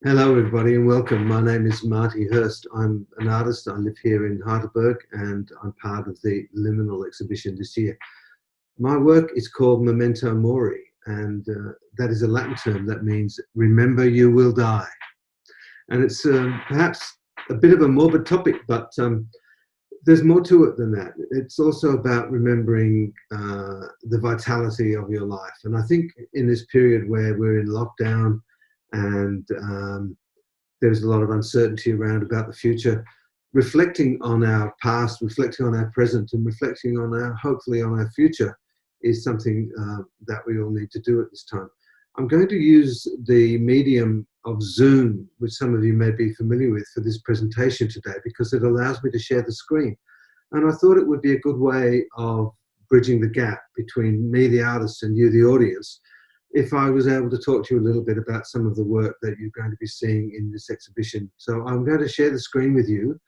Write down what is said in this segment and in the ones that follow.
Hello, everybody, and welcome. My name is Martin Hirst. I'm an artist. I live here in Heidelberg, and I'm part of the Liminal exhibition this year. My work is called Memento Mori, and that is a Latin term that means remember you will die. And it's perhaps a bit of a morbid topic, but there's more to it than that. It's also about remembering the vitality of your life. And I think in this period where we're in lockdown and there's a lot of uncertainty around about the future, reflecting on our past, reflecting on our present, and reflecting on our, hopefully on our future is something that we all need to do at this time. I'm going to use the medium of Zoom, which some of you may be familiar with, for this presentation today, because it allows me to share the screen. And I thought it would be a good way of bridging the gap between me, the artist, and you, the audience, if I was able to talk to you a little bit about some of the work that you're going to be seeing in this exhibition. So I'm going to share the screen with you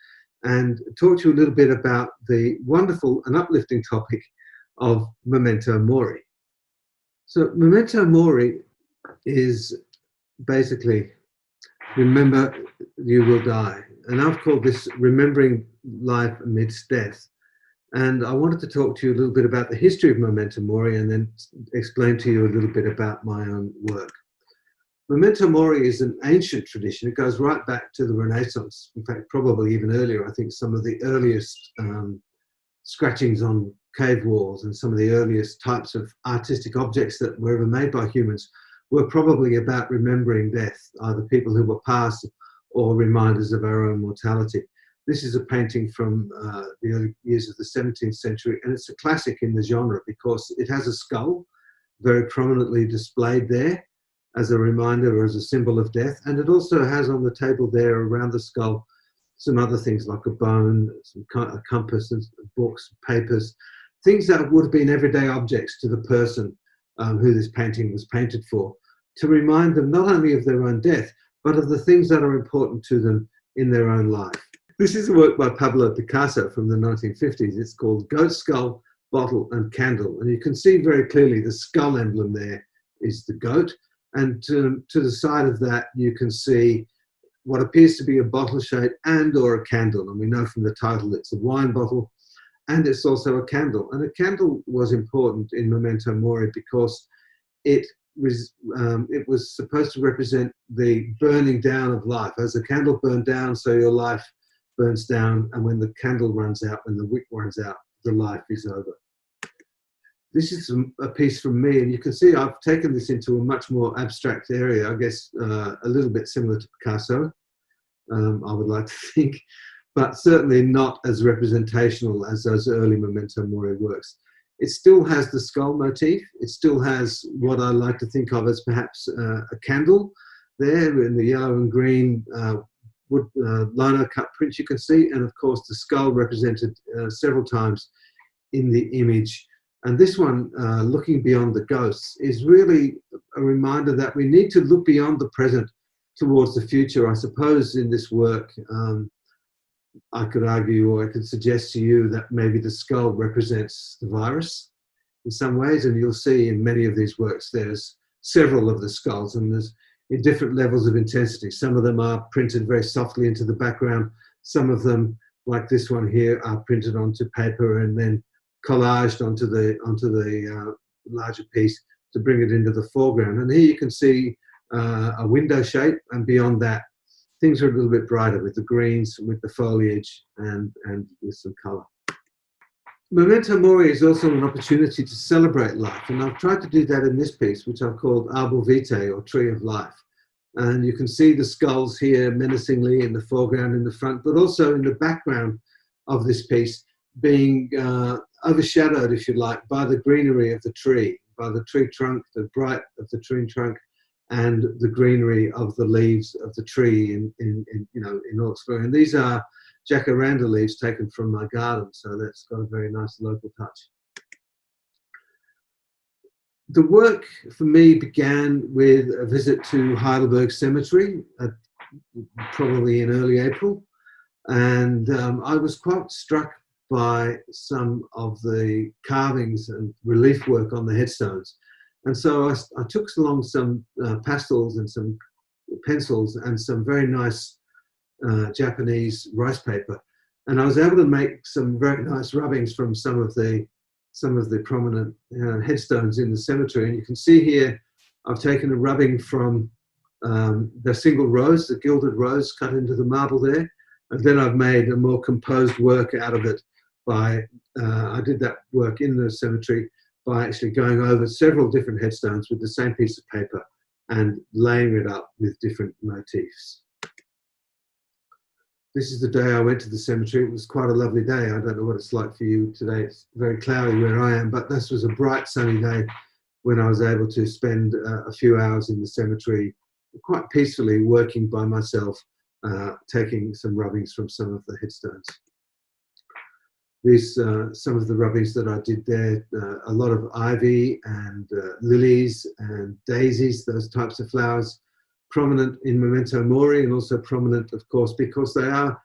and talk to you a little bit about the wonderful and uplifting topic of Memento Mori. So Memento Mori is basically remember you will die. And I've called this remembering life amidst death. And I wanted to talk to you a little bit about the history of Memento Mori and then explain to you a little bit about my own work. Memento Mori is an ancient tradition. It goes right back to the Renaissance. In fact, probably even earlier. I think some of the earliest scratchings on cave walls and some of the earliest types of artistic objects that were ever made by humans were probably about remembering death, either people who were past or reminders of our own mortality. This is a painting from the early years of the 17th century, and it's a classic in the genre because it has a skull very prominently displayed there as a reminder or as a symbol of death. And it also has on the table there around the skull some other things like a bone, a compass, and books, papers, things that would have been everyday objects to the person who this painting was painted for, to remind them not only of their own death, but of the things that are important to them in their own life. This is a work by Pablo Picasso from the 1950s. It's called Goat Skull, Bottle and Candle. And you can see very clearly the skull emblem there is the goat. And to the side of that, you can see what appears to be a bottle shape and or a candle. And we know from the title it's a wine bottle and it's also a candle. And a candle was important in Memento Mori because it was supposed to represent the burning down of life. As the candle burned down, so your life burns down, and when the candle runs out, when the wick runs out, the life is over. This is a piece from me, and you can see I've taken this into a much more abstract area, I guess a little bit similar to Picasso, I would like to think, but certainly not as representational as those early Memento Mori works. It still has the skull motif. It still has what I like to think of as perhaps a candle there in the yellow and green wood lino cut print you can see, and of course the skull represented several times in the image. And this one, looking beyond the ghosts, is really a reminder that we need to look beyond the present towards the future. I suppose in this work, I could argue or I could suggest to you that maybe the skull represents the virus in some ways, and you'll see in many of these works there's several of the skulls, and there's in different levels of intensity. Some of them are printed very softly into the background. Some of them, like this one here, are printed onto paper and then collaged onto the larger piece to bring it into the foreground. And here you can see a window shape, and beyond that, things are a little bit brighter with the greens, with the foliage, and with some colour. Memento Mori is also an opportunity to celebrate life, and I've tried to do that in this piece, which I've called Arbor Vitae, or Tree of Life. And you can see the skulls here menacingly in the foreground, in the front, but also in the background of this piece, being overshadowed, if you like, by the greenery of the tree, by the tree trunk, the bright of the tree trunk, and the greenery of the leaves of the tree in all its glory. And these are jacaranda leaves taken from my garden, so that's got a very nice local touch. The work for me began with a visit to Heidelberg Cemetery, probably in early April, and I was quite struck by some of the carvings and relief work on the headstones. And so I took along some pastels and some pencils and some very nice Japanese rice paper. And I was able to make some very nice rubbings from some of the prominent headstones in the cemetery. And you can see here, I've taken a rubbing from the single rose, the gilded rose cut into the marble there. And then I've made a more composed work out of it by, I did that work in the cemetery by actually going over several different headstones with the same piece of paper and laying it up with different motifs. This is the day I went to the cemetery. It was quite a lovely day. I don't know what it's like for you today. It's very cloudy where I am, but this was a bright sunny day when I was able to spend a few hours in the cemetery quite peacefully working by myself, taking some rubbings from some of the headstones. These some of the rubbings that I did there, a lot of ivy and lilies and daisies, those types of flowers, prominent in Memento Mori, and also prominent, of course, because they are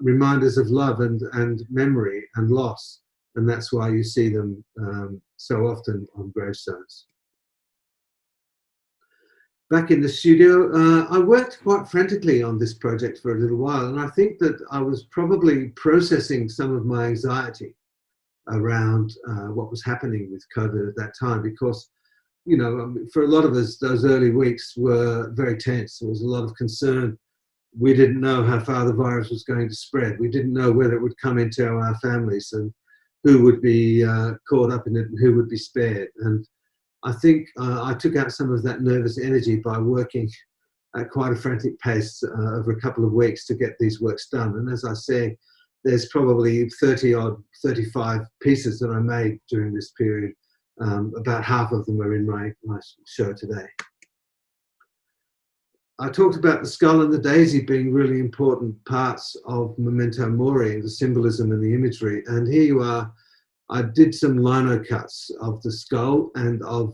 reminders of love and memory and loss. And that's why you see them so often on gravestones. Back in the studio, I worked quite frantically on this project for a little while, and I think that I was probably processing some of my anxiety around what was happening with COVID at that time, because, you know, for a lot of us, those early weeks were very tense. There was a lot of concern. We didn't know how far the virus was going to spread. We didn't know whether it would come into our families and who would be caught up in it and who would be spared. And I think I took out some of that nervous energy by working at quite a frantic pace over a couple of weeks to get these works done. And as I say, there's probably 35 pieces that I made during this period. About half of them are in my show today. I talked about the skull and the daisy being really important parts of Memento Mori, the symbolism and the imagery. And here you are. I did some lino cuts of the skull and of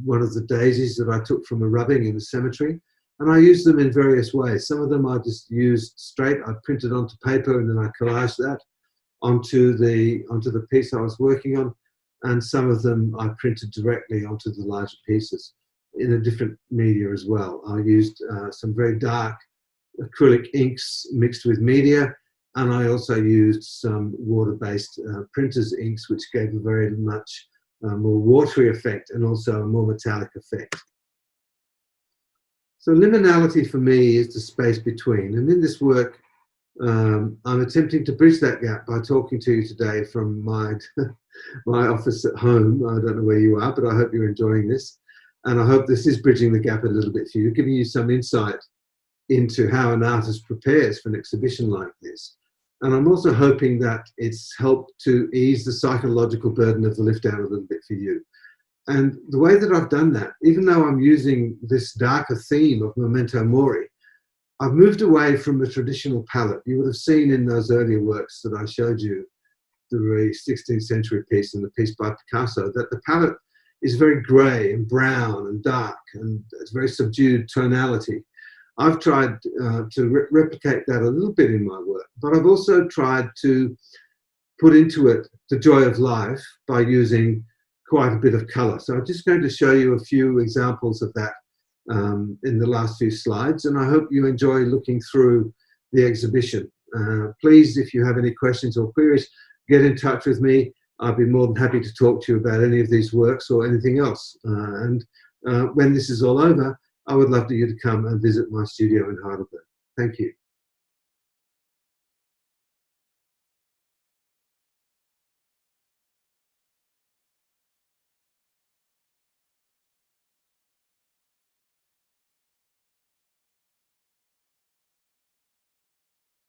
one of the daisies that I took from a rubbing in the cemetery, and I used them in various ways. Some of them I just used straight. I printed onto paper and then I collaged that onto the piece I was working on, and some of them I printed directly onto the larger pieces in a different media as well. I used some very dark acrylic inks mixed with media, and I also used some water-based printer's inks, which gave a very much more watery effect and also a more metallic effect. So liminality for me is the space between. And in this work, I'm attempting to bridge that gap by talking to you today from my office at home. I don't know where you are, but I hope you're enjoying this. And I hope this is bridging the gap a little bit for you, giving you some insight into how an artist prepares for an exhibition like this. And I'm also hoping that it's helped to ease the psychological burden of the lift out a little bit for you. And the way that I've done that, even though I'm using this darker theme of Memento Mori, I've moved away from the traditional palette. You would have seen in those earlier works that I showed you, the 16th century piece and the piece by Picasso, that the palette is very grey and brown and dark, and it's very subdued tonality. I've tried to replicate that a little bit in my work, but I've also tried to put into it the joy of life by using quite a bit of colour. So I'm just going to show you a few examples of that in the last few slides, and I hope you enjoy looking through the exhibition. Please, if you have any questions or queries, get in touch with me. I'll be more than happy to talk to you about any of these works or anything else. And when this is all over, I would love for you to come and visit my studio in Heidelberg. Thank you.